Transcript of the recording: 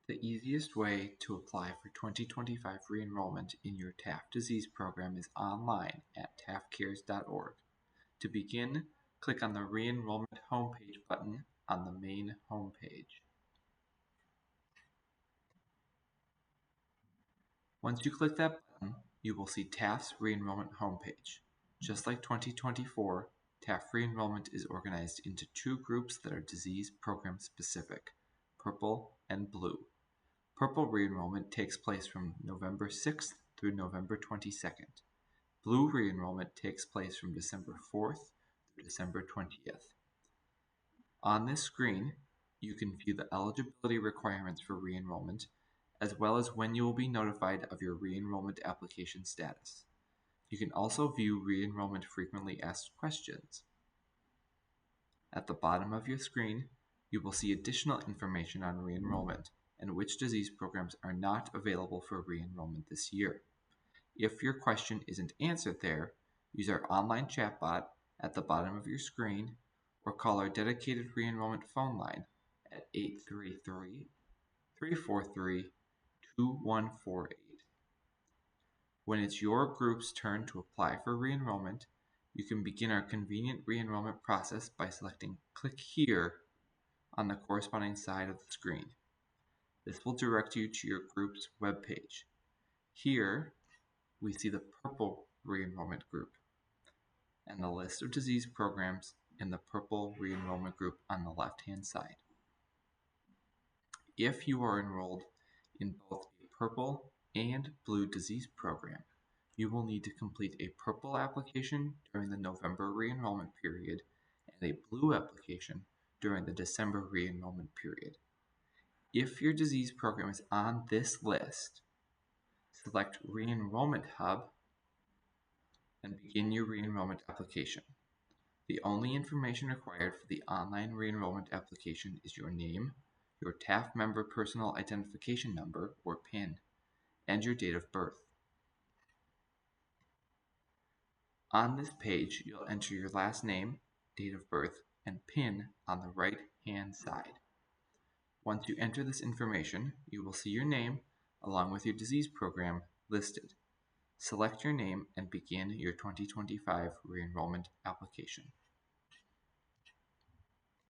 The easiest way to apply for 2025 re-enrollment in your TAF disease program is online at tafcares.org. To begin, click on the Re-enrollment homepage button on the main homepage. Once you click that button, you will see TAF's re-enrollment homepage. Just like 2024, TAF re-enrollment is organized into two groups that are disease program specific, purple and blue. Purple re-enrollment takes place from November 6th through November 22nd. Blue re-enrollment takes place from December 4th through December 20th. On this screen, you can view the eligibility requirements for re-enrollment, as well as when you will be notified of your re-enrollment application status. You can also view re-enrollment frequently asked questions. At the bottom of your screen, you will see additional information on re-enrollment and which disease programs are not available for re-enrollment this year. If your question isn't answered there, use our online chatbot at the bottom of your screen or call our dedicated re-enrollment phone line at 833-343-2148. When it's your group's turn to apply for re-enrollment, you can begin our convenient re-enrollment process by selecting Click Here on the corresponding side of the screen. This will direct you to your group's webpage. Here, we see the purple re-enrollment group and the list of disease programs in the purple re-enrollment group on the left-hand side. If you are enrolled in both a purple and blue disease program, you will need to complete a purple application during the November re-enrollment period and a blue application during the December re-enrollment period. If your disease program is on this list, select Re-enrollment Hub and begin your re-enrollment application. The only information required for the online re-enrollment application is your name, your TAF member personal identification number or PIN, and your date of birth. On this page, you'll enter your last name, date of birth, and PIN on the right-hand side. Once you enter this information, you will see your name, along with your disease program, listed. Select your name and begin your 2025 re-enrollment application.